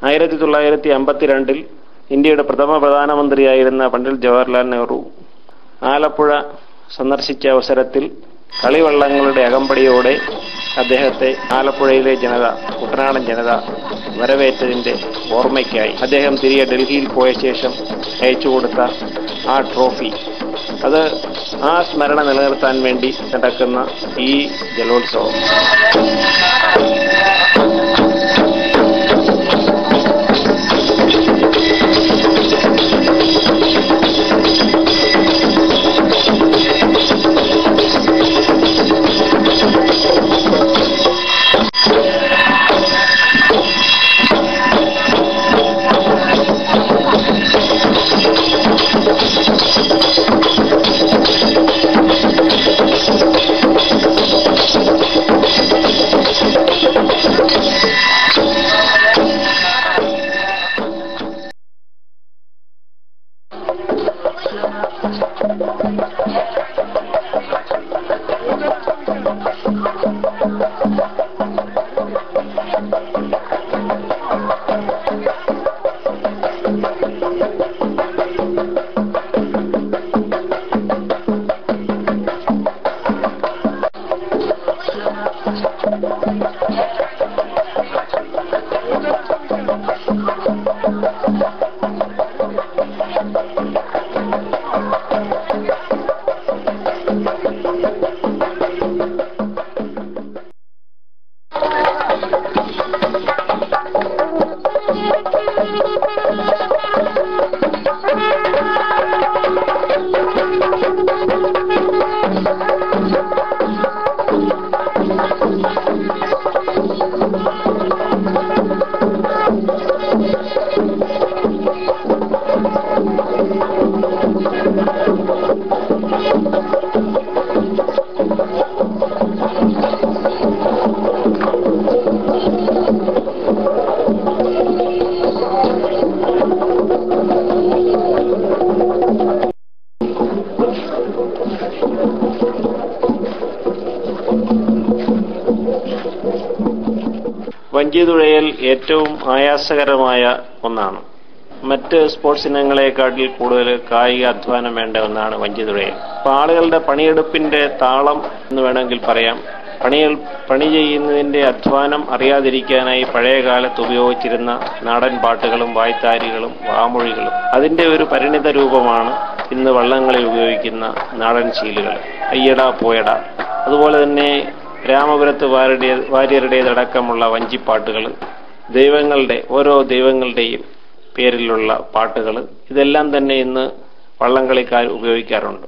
1952 ഇന്ത്യയുടെ പ്രഥമ പ്രധാനമന്ത്രിയായിരുന്ന പണ്ഡിറ്റ് ജവഹർലാൽ നെഹ്റു ആലപ്പുഴ സന്ദർശിച്ച അവസരത്തിൽ കളിവള്ളങ്ങളുടെ അകമ്പടിയോടെ അദ്ദേഹത്തെ ആലപ്പുഴയിലെ ജനത, കുട്ടനാടൻ ജനത വരവേറ്റതിന്റെ ഓർമ്മയ്ക്കായി അദ്ദേഹം തിരികെ ഡൽഹിയിൽ പോയ ശേഷം അയച്ചു കൊടുത്ത ആ ട്രോഫി, അത് ആ സ്മരണ നിലനിർത്താൻ വേണ്ടി നടക്കുന്ന ഈ ജലോത്സവം. വഞ്ചിതുഴയൽ ഏറ്റവും ആയാസകരമായ ഒന്നാണ്. മറ്റ് സ്പോർട്സ് ഇനങ്ങളെക്കാട്ടിൽ കൂടുതൽ കായിക അധ്വാനം വേണ്ട ഒന്നാണ് വഞ്ചിതുഴയൽ. അപ്പോൾ ആളുകളുടെ പണിയെടുപ്പിന്റെ താളം എന്ന് വേണമെങ്കിൽ പറയാം. പണി ചെയ്യുന്നതിന്റെ അധ്വാനം അറിയാതിരിക്കാനായി പഴയ കാലത്ത് ഉപയോഗിച്ചിരുന്ന നാടൻ പാട്ടുകളും വായ്ത്താരികളും വാമൊഴികളും അതിന്റെ ഒരു പരിണിത രൂപമാണ് ഇന്ന് വള്ളങ്ങളിൽ ഉപയോഗിക്കുന്ന നാടൻ ശീലുകൾ. അയ്യടാ പോയടാ, അതുപോലെ തന്നെ രാമപുരത്ത് വാര്യരുടേതടക്കമുള്ള വഞ്ചിപ്പാട്ടുകൾ, ഓരോ ദൈവങ്ങളുടെയും പേരിലുള്ള പാട്ടുകൾ, ഇതെല്ലാം തന്നെ ഇന്ന് വള്ളംകളിക്കാർ ഉപയോഗിക്കാറുണ്ട്.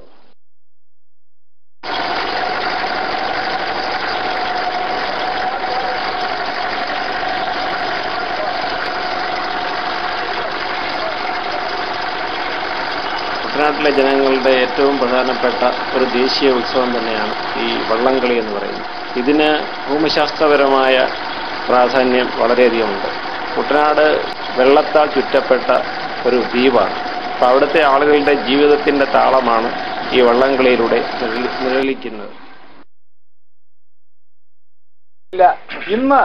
കുട്ടനാട്ടിലെ ജനങ്ങളുടെ ഏറ്റവും പ്രധാനപ്പെട്ട ഒരു ദേശീയ ഉത്സവം തന്നെയാണ് ഈ വള്ളംകളി എന്ന് പറയുന്നത്. ഇതിന് ഭൂമിശാസ്ത്രപരമായ പ്രാധാന്യം വളരെയധികമുണ്ട്. കുട്ടനാട് വെള്ളത്താൽ ചുറ്റപ്പെട്ട ഒരു ദ്വീപാണ്. അപ്പോൾ അവിടുത്തെ ആളുകളുടെ ജീവിതത്തിന്റെ താളമാണ് ഈ വള്ളംകളിയിലൂടെ നിഴലിക്കുന്നത്. ഇന്ന്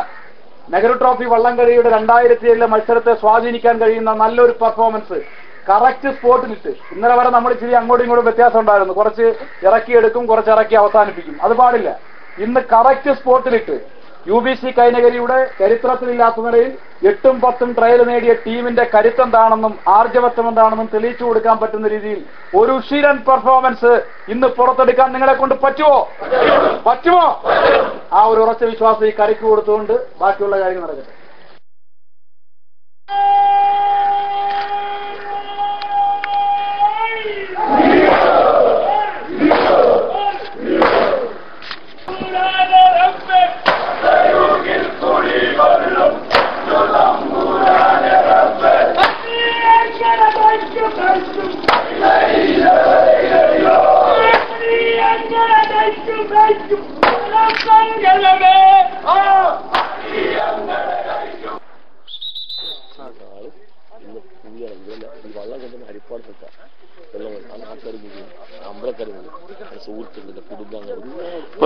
നെഹ്റു ട്രോഫി വള്ളംകളിയുടെ 2007 മത്സരത്തെ സ്വാധീനിക്കാൻ കഴിയുന്ന നല്ലൊരു പെർഫോമൻസ് കറക്റ്റ് സ്പോട്ടിലിട്ട്, ഇന്നലെ വരെ നമ്മൾ ഇച്ചിരി അങ്ങോട്ടും ഇങ്ങോട്ടും വ്യത്യാസം ഉണ്ടായിരുന്നു. കുറച്ച് ഇറക്കിയെടുക്കും, കുറച്ച് ഇറക്കി അവസാനിപ്പിക്കും. അത് പാടില്ല. ഇന്ന് കറക്റ്റ് സ്പോട്ടിലിട്ട് UBC കൈനകരിയുടെ ചരിത്രത്തിലില്ലാത്ത നിലയിൽ 8ഉം 10ഉം ട്രയൽ നേടിയ ടീമിന്റെ കരുത്തെന്താണെന്നും ആർജവത്വം എന്താണെന്നും തെളിയിച്ചു കൊടുക്കാൻ പറ്റുന്ന രീതിയിൽ ഒരു ഉഷീരൻ പെർഫോമൻസ് ഇന്ന് പുറത്തെടുക്കാൻ നിങ്ങളെ കൊണ്ട് പറ്റുമോ? ആ ഒരു ഉറച്ച വിശ്വാസം ഈ കളിക്ക് കൊടുത്തുകൊണ്ട് ബാക്കിയുള്ള കാര്യങ്ങൾ നടക്കട്ടെ.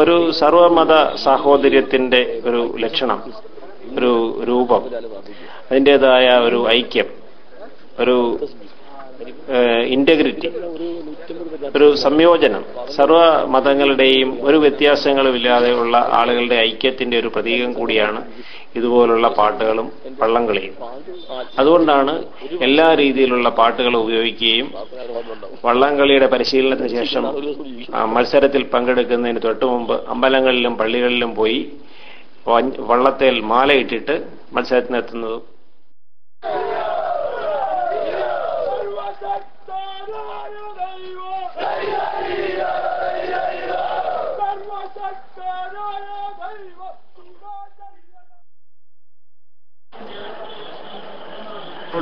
ഒരു സർവമത സാഹോദര്യത്തിന്റെ ഒരു ലക്ഷണം, ഒരു രൂപം അതിൻ്റെതായ ഒരു ഐക്യം, ഒരു ഇന്റഗ്രിറ്റി, ഒരു സംയോജനം, സർവ മതങ്ങളുടെയും ഒരു വ്യത്യാസങ്ങളുമില്ലാതെയുള്ള ആളുകളുടെ ഐക്യത്തിന്റെ ഒരു പ്രതീകം കൂടിയാണ് ഇതുപോലുള്ള പാട്ടുകളും വള്ളംകളിയും. അതുകൊണ്ടാണ് എല്ലാ രീതിയിലുള്ള പാട്ടുകൾ ഉപയോഗിക്കുകയും വള്ളംകളിയുടെ പരിശീലനത്തിന് ശേഷം മത്സരത്തിൽ പങ്കെടുക്കുന്നതിന് തൊട്ടുമുമ്പ് അമ്പലങ്ങളിലും പള്ളികളിലും പോയി വള്ളത്തേൽ മാലയിട്ടിട്ട് മത്സരത്തിനെത്തുന്നതും.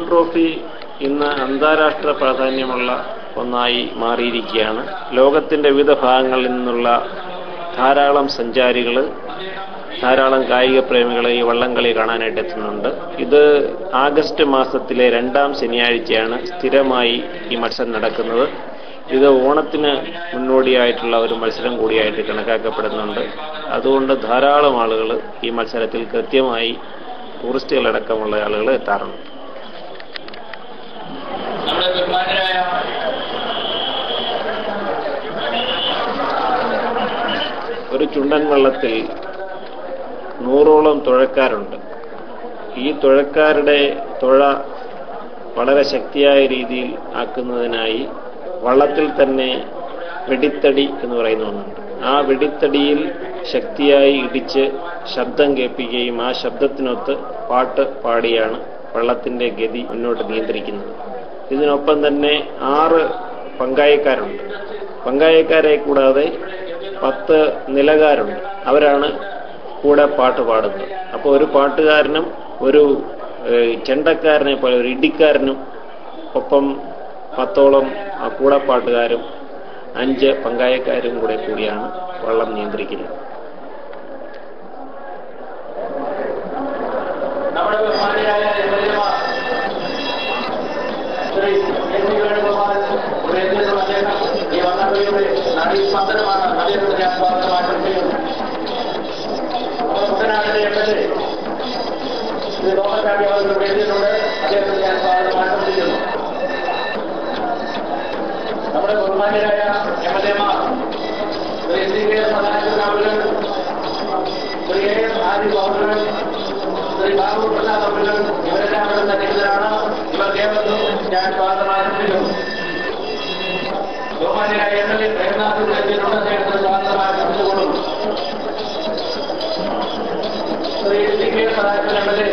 ട്രോഫി ഇന്ന് അന്താരാഷ്ട്ര പ്രാധാന്യമുള്ള ഒന്നായി മാറിയിരിക്കുകയാണ്. ലോകത്തിന്റെ വിവിധ ഭാഗങ്ങളിൽ നിന്നുള്ള ധാരാളം സഞ്ചാരികൾ, ധാരാളം കായിക പ്രേമികൾ ഈ വള്ളംകളി കാണാനായിട്ട് എത്തുന്നുണ്ട്. ഇത് ആഗസ്റ്റ് മാസത്തിലെ 2ാം ശനിയാഴ്ചയാണ് സ്ഥിരമായി ഈ മത്സരം നടക്കുന്നത്. ഇത് ഓണത്തിന് മുന്നോടിയായിട്ടുള്ള ഒരു മത്സരം കൂടിയായിട്ട് കണക്കാക്കപ്പെടുന്നുണ്ട്. അതുകൊണ്ട് ധാരാളം ആളുകൾ ഈ മത്സരത്തിൽ കൃത്യമായി ടൂറിസ്റ്റുകളടക്കമുള്ള ആളുകൾ എത്താറുണ്ട്. ഒരു ചുണ്ടൻ വള്ളത്തിൽ 100ഓളം തുഴക്കാരുണ്ട്. ഈ തുഴക്കാരുടെ തുഴ വളരെ ശക്തിയായ രീതിയിൽ ആക്കുന്നതിനായി വള്ളത്തിൽ തന്നെ വെടിത്തടി എന്ന് പറയുന്ന ഒന്നുണ്ട്. ആ വെടിത്തടിയിൽ ശക്തിയായി ഇടിച്ച് ശബ്ദം കേൾപ്പിക്കുകയും ആ ശബ്ദത്തിനൊത്ത് പാട്ട് പാടിയാണ് വള്ളത്തിന്റെ ഗതി മുന്നോട്ട് നിയന്ത്രിക്കുന്നത്. ഇതിനൊപ്പം തന്നെ 6 പങ്കായക്കാരുണ്ട്. പങ്കായക്കാരെ കൂടാതെ 10 നിലകാരുണ്ട്. അവരാണ് കൂടെ പാട്ട് പാടുന്നത്. അപ്പോൾ ഒരു പാട്ടുകാരനും ഒരു ചെണ്ടക്കാരനെ പോലെ ഒരു ഇടിക്കാരനും ഒപ്പം 10ഓളം കൂടപ്പാട്ടുകാരും 5 പങ്കായക്കാരും കൂടിയാണ് വള്ളം നിയന്ത്രിക്കുന്നത്. നമ്മുടെ ബഹുമാന്യരായ എംഎൽഎമാർ ശ്രീ ആദിഫ് അവர்கள், ശ്രീ ബാബു പ്രസാദ് അവர்கள், ഇവരെല്ലാം ഇവിടെ സന്നിഹിതരാണ്. ഇവർക്കേവർക്കും ഞാൻ സ്വാഗതം ആശംസിക്കുന്നു. ബഹുമാന്യരായ എംഎൽഎ പ്രേംനാഥ് എത്തിയിട്ടുണ്ട്. അദ്ദേഹത്തിന് സ്വാഗതം ആശംസിച്ചുകൊള്ളുന്നു. ശ്രീ സദാശിവൻ എംഎൽഎ